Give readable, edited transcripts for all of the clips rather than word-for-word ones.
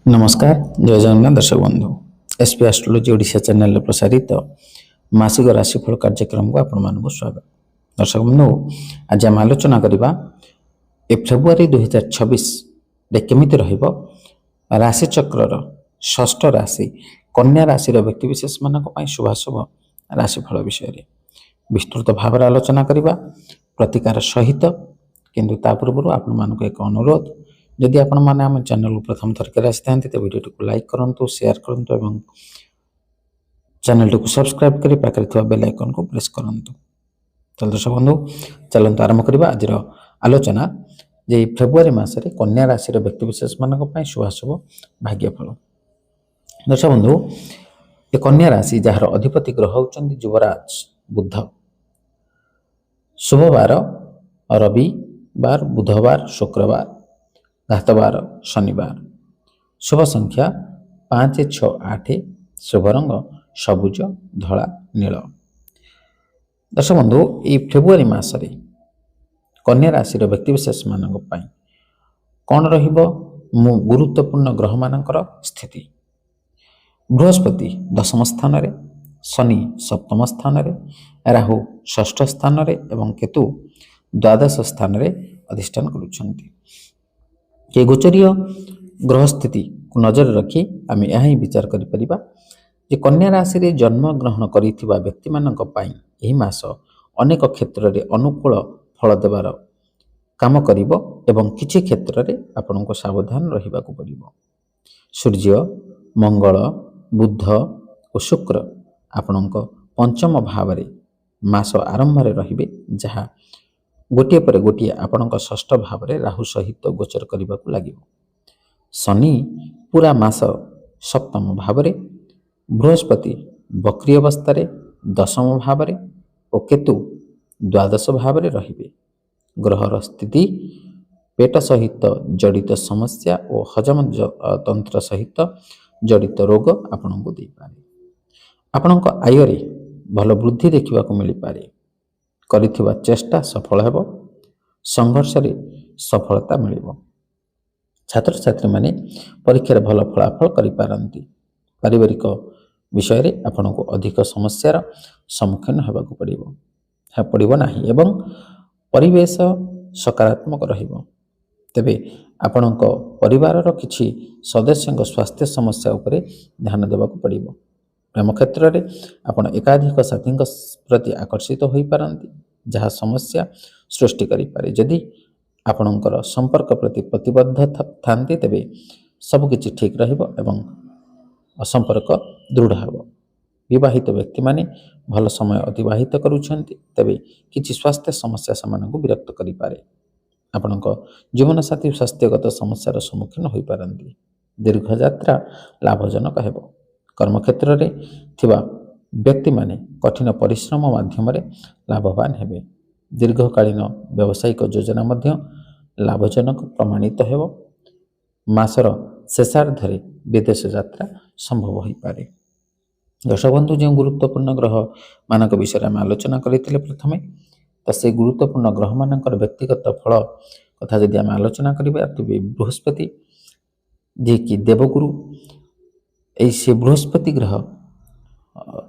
नमस्कार जय जगन्नाथ दर्शक बंधु एसपी एस्ट्रोलोजी ओडिशा चैनल प्रसारित मासिक राशिफल कार्यक्रम को आपण स्वागत। दर्शक बंधु आज आम आलोचना करवा फेब्रुआरी 2026 केमिति रहिबो राशि चक्रर षष्ठ राशि कन्या राशि व्यक्तिविशेष मान शुभाशुभ राशिफल विषय विस्तृत भाव आलोचना करवा प्रतिकार सहित किंतु ता पूर्व आपण मानक एक अनुरोध जदि आपण माने आम चैनल को प्रथम थर के आसी था वीडियो को लाइक करूँ शेयर करूँ और चैनल को सब्सक्राइब कर पाखे बेल आइकन को प्रेस करूँ। तो दर्शक बंधु चलते आरंभ करवा आज आलोचना जे फेब्रुआरी मासरे कन्या राशि व्यक्तिविशेष मान शुभाशुभ भाग्यफल। दर्शक बंधु ये कन्या राशि जार अधिपति ग्रह होचंदी युवराज बुध शुभवार रविवार बुधवार शुक्रवार घातवार शनिवार शुभ संख्या 5 6 8 शुभ रंग सबुज धला नील। दर्शक बंधु ये फेब्रुआरी मासरे कन्या राशि व्यक्तिविशेष मान कौन रहिबो गुरुत्वपूर्ण ग्रह मानकर स्थिति बृहस्पति दशम स्थान रे शनि सप्तम स्थान रे राहु षष्ठ स्थान रे एवं केतु द्वादश स्थान रे अधिष्ठान करुछंती। के गोचरीय ग्रह स्थिति को नजर रखी आम यह विचार करिपरिबा जे कन्या राशि रे जन्म ग्रहण करिथिबा व्यक्ति मानक पई एही मास अनेक क्षेत्र रे अनुकूल फल देवार काम करिवो एवं किछि क्षेत्र रे आपनको सावधान रहिबा को पड़िबो। सूर्य मंगल बुध और शुक्र आपनको पंचम भाव रे मास आरंभ रे रहिबे जहा गोटे पर गोटे आपणक षष्ठ भाव रे राहु सहित गोचर करने को लगे। शनि पूरा मास सप्तम भाव रे बृहस्पति वक्री अवस्था रे दशम भाव रे और केतु द्वादश भाव रे रहिबे। ग्रहर स्थिति पेट सहित जड़ित समस्या और हजम तंत्र सहित जड़ित रोग आपनको दे पारे। आपणक आय रे भल वृद्धि देखा मिल पारे। करिथिबा चेष्टा सफल हेबो संघर्ष रे सफलता मिलिबो। छात्र छात्री माने परीक्षा रे भल फलाफल करि पारंती। पारिवारिक विषय रे आपनको अधिक समस्यार सम्मुखीन हेबा को पड़िबो नाही एवं परिवेश सकारात्मक रहिबो। तेबे आपनको परिवार रो किछि सदस्यक स्वास्थ्य समस्या उपरे ध्यान देबा को पड़िबो। प्रेम क्षेत्र में आपण एकाधिक साथी प्रति आकर्षित हो पारंती जहाँ समस्या सृष्टि करें। जदि आपणकर संपर्क प्रति प्रतिबद्ध थांती तेबे सबकिछि ठीक रहिबो एवं संपर्क दृढ़ हेबो। विवाहित व्यक्ति माने भल समय अतिबाहित करुछंती तेबे किछि स्वास्थ्य समस्या सेमानकु विरक्त करि पारे। आपणक जीवन साथी स्वास्थ्यगत समस्यार सम्मुखीन हो पारंती। दीर्घ यात्रा लाभजनक हेबो। कर्मक्षेत्र रे थिबा व्यक्ति माने कठिन परिश्रम माध्यम लाभवान हेबे। दीर्घकालीन व्यावसायिक योजना मध्य लाभजनक प्रमाणित हेबो। मासर शेषार्धरे विदेश यात्रा संभव हो पारे। दर्शक बंधु जो गुरुत्वपूर्ण ग्रह मानक विषय में आलोचना करते प्रथमे तो से गुरुत्वपूर्ण ग्रह मानकर व्यक्तिगत फल कथा जदि आम आलोचना करिबा तेबे बृहस्पति जे कि देवगुरु ऐसे बृहस्पति ग्रह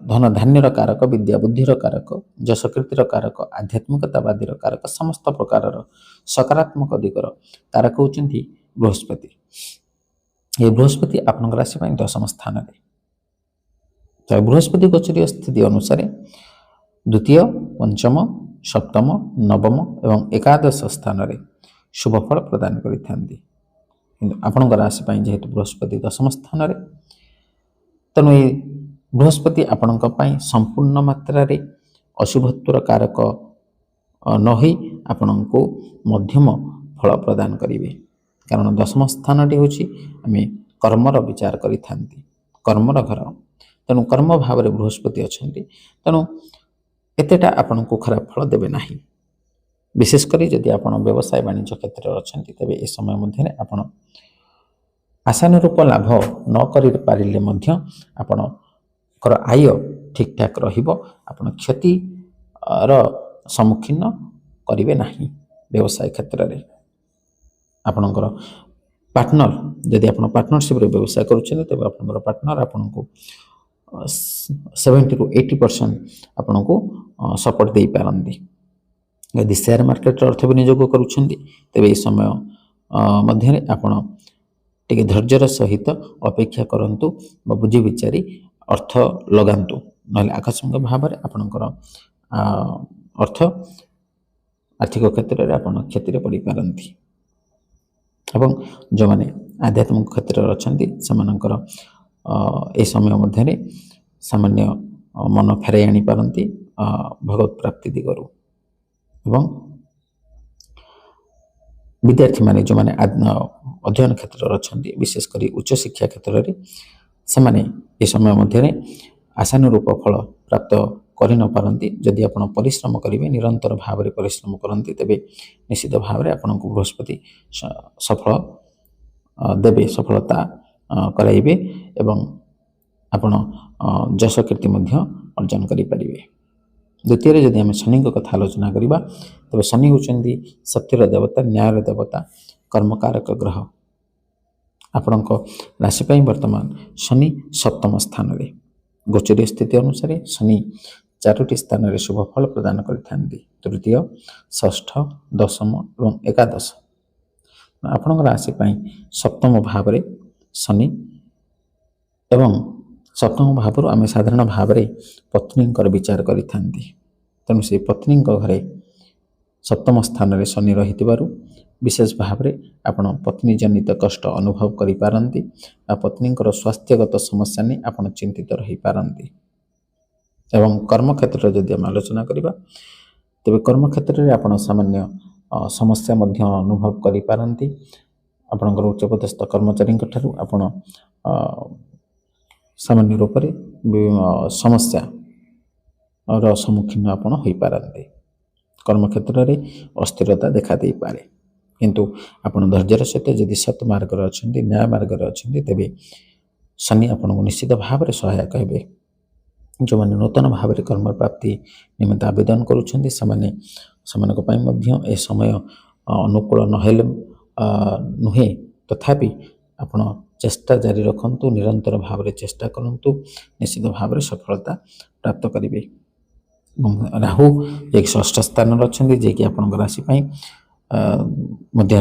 धन धान्यर कारक विद्या बुद्धिर कारक यश कीर्तिर कारक आध्यात्मिकतावादी कारक समस्त प्रकार सकारात्मक दिगर कारक होचंती बृहस्पति। ये बृहस्पति आपन राशि पर दशम स्थान रे तो बृहस्पति गोचरीय स्थिति अनुसार द्वितीय पंचम सप्तम नवम एवं एकादश स्थान रे शुभ फल प्रदान करिथांती। किंतु आपन राशि पर जेहेतु बृहस्पति दशम स्थान रे तेणु ये बृहस्पति आपणक पई संपूर्ण मात्रा रे अशुभत्वर कारक न होई आपणको मध्यम फल प्रदान करिवे। कारण दशम स्थानटी होछि आमे कर्मर विचार करिथांती कर्मर घर तेणु कर्म भाव रे बृहस्पति अछंती तेणु एतेटा आपणको खराब फल देबे नाही। विशेष करी जदि आपण व्यवसाय वाणिज्य क्षेत्र रे अछंती तबे ए समय मध्ये आपण आशानुरूप लाभ न करि पारिले मध्य आपणकर आय ठीक ठाक रहिबो। आपण क्षति सम्मुखीन करिवे नाही। व्यवसाय क्षेत्र रे आपणकर पार्टनर जदि आप पार्टनरशिप व्यवसाय करुँचे तेज आप पार्टनर आपन को 70 ରୁ 80% आपन को सपोर्ट दे पारती। यदि शेयर मार्केट अर्थ विनियोग करुँच तेज ये समय मध्य आपण टे धैर्यर सहित अपेक्षा करूँ बुझी विचारी अर्थ लगातु ना आकस्मिक भाव में आपणकर अर्थ आर्थिक क्षेत्र में आप क्षति पड़ पारती। एवं जो मैंने आध्यात्मिक क्षेत्र अच्छा से समय मध्य सामान्य मन फेराई आनी पारती भगवत प्राप्ति दिगरु। एवं विद्यार्थी माने जो माने अध्ययन क्षेत्र अच्छा विशेषकर उच्च शिक्षा क्षेत्र में से माने ए समय मध्य आशानुरूप फल प्राप्त कर न पारती। जदि आप परिश्रम करेंगे निरंतर भाव में परिश्रम करते तेज निश्चित भाव में आपन को बृहस्पति सफल देवे सफलता कराइबे एवं आपण जश कीर्ति अर्जन करें। द्वितीय जदि आम शनि कथा आलोचना करवा तेज शनि होती सत्यर देवता न्यायर देवता कर्मकारक ग्रह। आपण राशि वर्तमान शनि सप्तम स्थान में गोचरीय स्थिति अनुसार शनि 4टी स्थान में शुभ फल प्रदान करते तृतीय षष्ठ दशम और एकादश। आपण राशि सप्तम भाव में शनि एवं सप्तम भाव आम साधारण भाव में पत्नी विचार करें तेणु से पत्नी घरे सप्तम स्थान में शनि रही विशेष भाव में आपण पत्नी जनित कष्ट अनुभव करें पत्नी स्वास्थ्यगत समस्या नहीं आप चिंतित रही पारती। एवं कर्म क्षेत्र जदि आम आलोचना करवा तेज कर्म क्षेत्र में आप सामान्य समस्या अनुभव करें आपणकर उच्चपदस्थ कर्मचारी आपण सामान्य रूप से समस्या सम्मुखीन आपण हो पारती। कर्म क्षेत्र में अस्थिरता देखा दे पारे किंतु आपण धैर्यर सहित जदि सत मार्ग अच्छा न्याय मार्ग अच्छा तेज शनि आपन को निश्चित भाव में सहायक हे। जो मैंने नूतन भाव में कर्म प्राप्ति निमित्त आवेदन करुँच ए समय अनुकूल नहेले नुहे तथापि आपण चेष्टा जारी रखु निरंतर भाव में चेष्टा करूँ निश्चित भाव में सफलता प्राप्त करेंगे। राहु एक षष्ठ स्थान अच्छा जे कि आपण राशि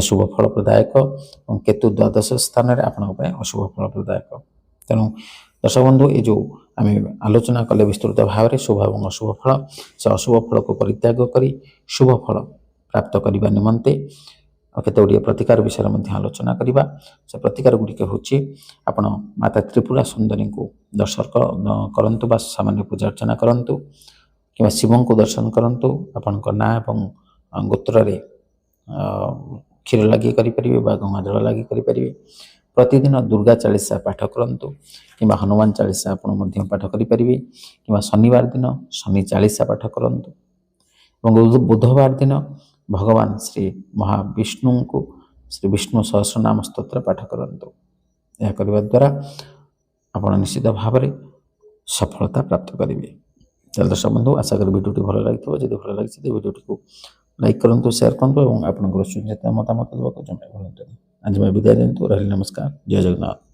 शुभ फल प्रदायक और केतु द्वादश स्थान में आपण अशुभ फल प्रदायक। तेणु दर्शक बंधु ये जो आम आलोचना कले विस्तृत भाव में शुभ और अशुभ फल से अशुभ फल को परित्याग करी शुभ फल प्राप्त करने निमंते केते गुड़िए प्रतिकार विषय में आलोचना करवा। से प्रतिकार गुड़िक हूँ आपण माता त्रिपुरा सुंदरी को दर्शन करंतु बा सामान्य पूजा अर्चना करंतु कि शिव को दर्शन करंतु आपण ना और गोत्र क्षीर लगे करेंगे गंगा जल लगे करेंगे। प्रतिदिन दुर्गा चालीसा पाठ करंतु कि हनुमान चालीसा आपण पाठ करेंगे कि शनिवार दिन शनि चालीसा पाठ करंतु और बुधवार दिन भगवान श्री महाविष्णु को श्री विष्णु सहस्रनाम स्तोत्र पाठ करंतु। यह करने द्वारा आप निश्चित भाव में सफलता प्राप्त करेंगे। चल दर्शक बंधु आशा करी भिडियोटी भल लगी जब भल लगी तो भिडियोटी को लाइक करूँ शेयर करूँ और आपंकर सुनिश्चित मतामत देवाक जमाई भूलु। आज मैं विदाय दिंतु रही नमस्कार जय जगन्नाथ।